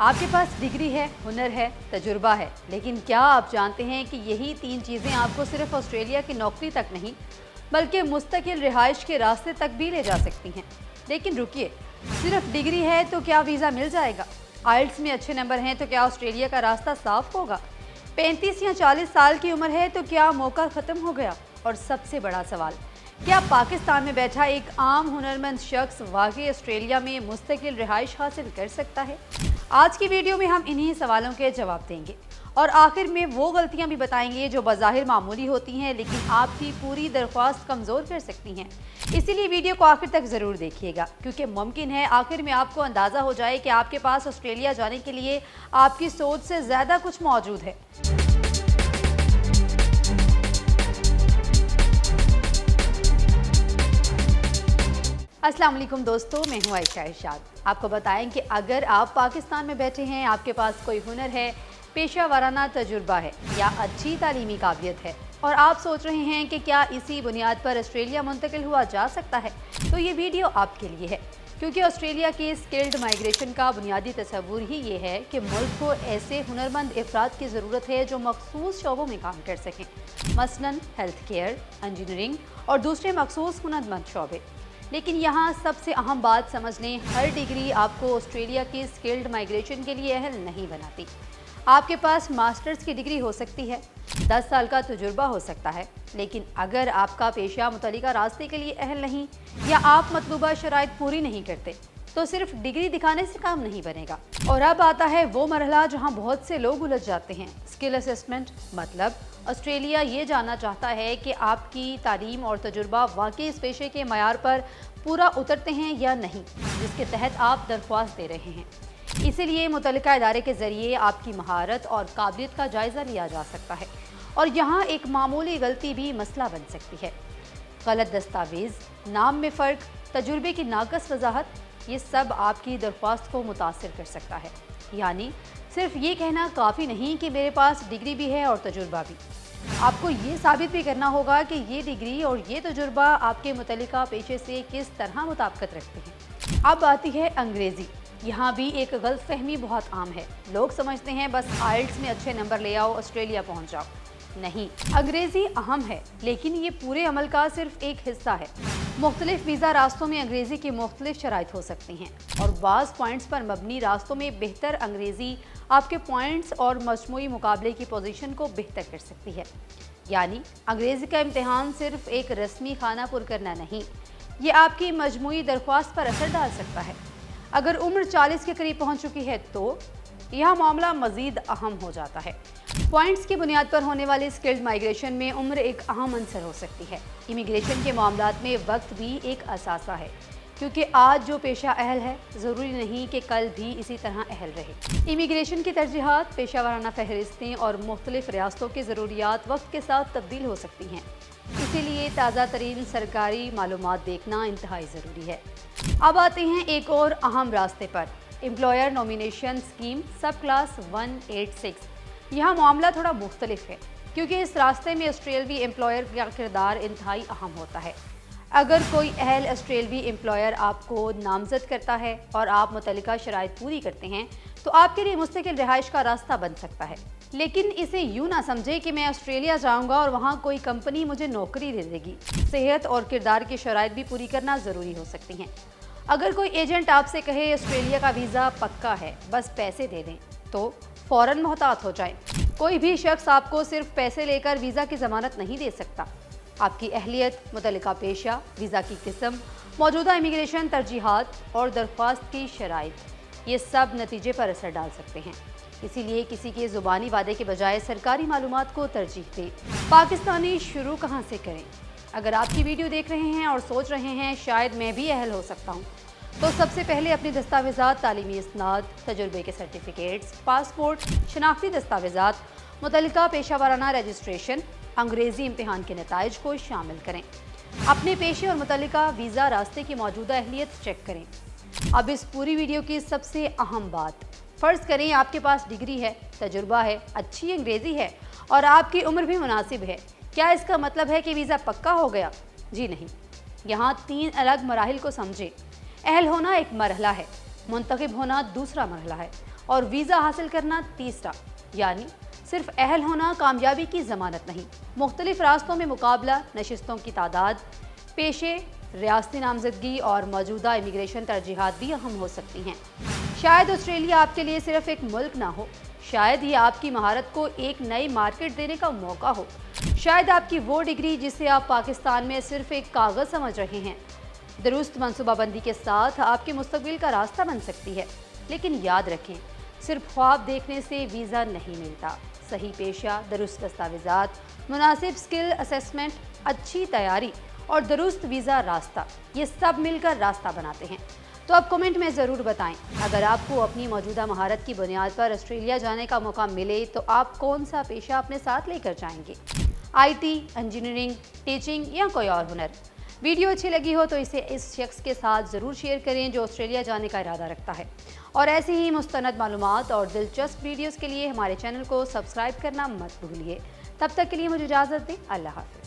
आपके पास डिग्री है, हुनर है, तजुर्बा है, लेकिन क्या आप जानते हैं कि यही 3 चीज़ें आपको सिर्फ ऑस्ट्रेलिया की नौकरी तक नहीं बल्कि मुस्तकिल रिहाइश के रास्ते तक भी ले जा सकती हैं। लेकिन रुकिए, सिर्फ डिग्री है तो क्या वीज़ा मिल जाएगा? आइल्स में अच्छे नंबर हैं तो क्या ऑस्ट्रेलिया का रास्ता साफ होगा? 35 या 40 साल की उम्र है तो क्या मौका ख़त्म हो गया? और सबसे बड़ा सवाल, क्या पाकिस्तान में बैठा एक आम हुनरमंद शख्स वाकई ऑस्ट्रेलिया में मुस्तकिल रिहाइश हासिल कर सकता है? आज की वीडियो में हम इन्हीं सवालों के जवाब देंगे और आखिर में वो गलतियां भी बताएंगे जो बज़ाहिर मामूली होती हैं लेकिन आपकी पूरी दरख्वास्त कमज़ोर कर सकती हैं। इसीलिए वीडियो को आखिर तक ज़रूर देखिएगा, क्योंकि मुमकिन है आखिर में आपको अंदाज़ा हो जाए कि आपके पास ऑस्ट्रेलिया जाने के लिए आपकी सोच से ज़्यादा कुछ मौजूद है। अस्सलाम वालेकुम दोस्तों, मैं हूँ आयशा इरशाद। आपको बताएं कि अगर आप पाकिस्तान में बैठे हैं, आपके पास कोई हुनर है, पेशा वाराना तजुर्बा है या अच्छी तालीमी काबिलियत है और आप सोच रहे हैं कि क्या इसी बुनियाद पर ऑस्ट्रेलिया मुंतकिल हुआ जा सकता है, तो ये वीडियो आपके लिए है। क्योंकि ऑस्ट्रेलिया के स्किल्ड माइग्रेशन का बुनियादी तस्वुर ही ये है कि मुल्क को ऐसे हुनरमंद अफराद की ज़रूरत है जो मखसूस शोबों में काम कर सकें, मसलन हेल्थ केयर, इंजीनियरिंग और दूसरे मखसूस हुनरमंद शोबे। लेकिन यहाँ सबसे अहम बात समझ लें, हर डिग्री आपको ऑस्ट्रेलिया की स्किल्ड माइग्रेशन के लिए अहल नहीं बनाती। आपके पास मास्टर्स की डिग्री हो सकती है, 10 साल का तजुर्बा हो सकता है, लेकिन अगर आपका पेशा मुतल्लिका रास्ते के लिए अहल नहीं या आप मतलूबा शराइत पूरी नहीं करते तो सिर्फ डिग्री दिखाने से काम नहीं बनेगा। और अब आता है वो मरहला जहाँ बहुत से लोग उलझ जाते हैं, स्किल असेसमेंट। मतलब ऑस्ट्रेलिया ये जानना चाहता है कि आपकी तालीम और तजुर्बा वाकई इस पेशे के मयार पर पूरा उतरते हैं या नहीं, जिसके तहत आप दरख्वास्त दे रहे हैं। इसीलिए मुतल्लिका इदारे के ज़रिए आपकी महारत और काबिलियत का जायज़ा लिया जा सकता है और यहाँ एक मामूली गलती भी मसला बन सकती है। गलत दस्तावेज़, नाम में फ़र्क, तजुर्बे की नाक़स वजाहत, ये सब आपकी दरख्वास्त को मुतासिर कर सकता है। यानी सिर्फ ये कहना काफ़ी नहीं कि मेरे पास डिग्री भी है और तजुर्बा भी। आपको ये साबित भी करना होगा कि ये डिग्री और ये तजुर्बा आपके मुतल्लिका पेशे से किस तरह मुताबिकत रखते हैं। अब आती है अंग्रेज़ी। यहाँ भी एक गलतफहमी बहुत आम है। लोग समझते हैं बस आइल्स में अच्छे नंबर ले आओ, ऑस्ट्रेलिया पहुँच जाओ। नहीं, अंग्रेज़ी अहम है, लेकिन ये पूरे अमल का सिर्फ एक हिस्सा है। मुख्तलिफ वीज़ा रास्तों में अंग्रेज़ी की मुख्तलिफ शराइत हो सकती हैं और बाज़ पॉइंट्स पर मबनी रास्तों में बेहतर अंग्रेज़ी आपके पॉइंट्स और मजमूई मुकाबले की पोजीशन को बेहतर कर सकती है। यानी अंग्रेज़ी का इम्तिहान सिर्फ एक रस्मी खाना पुर करना नहीं, ये आपकी मजमूई दरख्वास्त पर असर डाल सकता है। अगर उम्र 40 के करीब पहुँच चुकी है तो यह मामला मज़ीद अहम हो जाता है। पॉइंट्स की बुनियाद पर होने वाली स्किल्ड माइग्रेशन में उम्र एक अहम अंसर हो सकती है। इमिग्रेशन के मामलात में वक्त भी एक असासा है, क्योंकि आज जो पेशा अहल है ज़रूरी नहीं कि कल भी इसी तरह अहल रहे। इमिग्रेशन की तरजीहात, पेशा वाराना फहरिस्तें और मुख्तलिफ रियासतों की ज़रूरियात वक्त के साथ तब्दील हो सकती हैं। इसीलिए ताज़ा तरीन सरकारी मालूमात देखना इंतहाई ज़रूरी है। अब आते हैं एक और अहम रास्ते पर, एम्प्लॉयर नॉमिनेशन स्कीम सब क्लास 186। यहाँ मामला थोड़ा मुख्तलिफ है, क्योंकि इस रास्ते में ऑस्ट्रेलवी एम्प्लॉयर का किरदार इंतहाई अहम होता है। अगर कोई अहल ऑस्ट्रेलवी एम्प्लॉयर आपको नामजद करता है और आप मुतल्लिका शराइत पूरी करते हैं तो आपके लिए मुस्तकिल रिहाइश का रास्ता बन सकता है। लेकिन इसे यूँ ना समझे कि मैं ऑस्ट्रेलिया जाऊँगा और वहाँ कोई कंपनी मुझे नौकरी दे देगी। सेहत और किरदार की शराइत भी पूरी करना ज़रूरी हो सकती हैं। अगर कोई एजेंट आपसे कहे ऑस्ट्रेलिया का वीज़ा पक्का है, बस पैसे दे दें, तो फ़ौरन मोहतात हो जाएं। कोई भी शख्स आपको सिर्फ पैसे लेकर वीज़ा की ज़मानत नहीं दे सकता। आपकी अहलियत, मुतल्लिका पेशा, वीज़ा की किस्म, मौजूदा इमिग्रेशन तरजीहात और दरख्वास्त की शराइत, ये सब नतीजे पर असर डाल सकते हैं। इसीलिए किसी के ज़ुबानी वादे के बजाय सरकारी मालूमात को तरजीह दें। पाकिस्तानी शुरू कहाँ से करें? अगर आपकी वीडियो देख रहे हैं और सोच रहे हैं शायद मैं भी अहल हो सकता हूँ, तो सबसे पहले अपनी दस्तावेज़ात, तालीमी इस्नाद, तजुर्बे के सर्टिफिकेट्स, पासपोर्ट, शनाख्ती दस्तावेज़ात, मुतल्लिका पेशा वाराना रजिस्ट्रेशन, अंग्रेज़ी इम्तिहान के नताइज को शामिल करें। अपने पेशे और मुतल्लिका वीज़ा रास्ते की मौजूदा अहलियत चेक करें। अब इस पूरी वीडियो की सबसे अहम बात, फ़र्ज़ करें आपके पास डिग्री है, तजुर्बा है, अच्छी अंग्रेज़ी है और आपकी उम्र भी मुनासिब है। क्या इसका मतलब है कि वीज़ा पक्का हो गया? जी नहीं। यहाँ 3 अलग मराहिल को समझें। अहल होना एक मरहला है, मुंतखब होना दूसरा मरहला है اور ویزا حاصل کرنا تیسرا، یعنی صرف اہل ہونا کامیابی کی ضمانت نہیں۔ مختلف راستوں میں مقابلہ، نشستوں کی تعداد، پیشے، ریاستی نامزدگی اور موجودہ امیگریشن ترجیحات بھی اہم ہو سکتی ہیں۔ شاید آسٹریلیا آپ کے لیے صرف ایک ملک نہ ہو، شاید یہ آپ کی مہارت کو ایک نئی مارکیٹ دینے کا موقع ہو، شاید آپ کی وہ ڈگری جسے آپ پاکستان میں صرف ایک کاغذ سمجھ رہے ہیں، درست منصوبہ بندی کے ساتھ آپ کے مستقبل کا راستہ بن سکتی ہے۔ لیکن یاد رکھیں، صرف خواب دیکھنے سے ویزا نہیں ملتا۔ صحیح پیشہ، درست دستاویزات، مناسب سکل اسیسمنٹ، اچھی تیاری اور درست ویزا راستہ، یہ سب مل کر راستہ بناتے ہیں۔ تو اب کمنٹ میں ضرور بتائیں، اگر آپ کو اپنی موجودہ مہارت کی بنیاد پر آسٹریلیا جانے کا موقع ملے تو آپ کون سا پیشہ اپنے ساتھ لے کر جائیں گے؟ آئی ٹی، انجینئرنگ، ٹیچنگ یا کوئی اور ہنر؟ ویڈیو اچھی لگی ہو تو اسے اس شخص کے ساتھ ضرور شیئر کریں جو آسٹریلیا جانے کا ارادہ رکھتا ہے، اور ایسی ہی مستند معلومات اور دلچسپ ویڈیوز کے لیے ہمارے چینل کو سبسکرائب کرنا مت بھولیے۔ تب تک کے لیے مجھے اجازت دیں، اللہ حافظ۔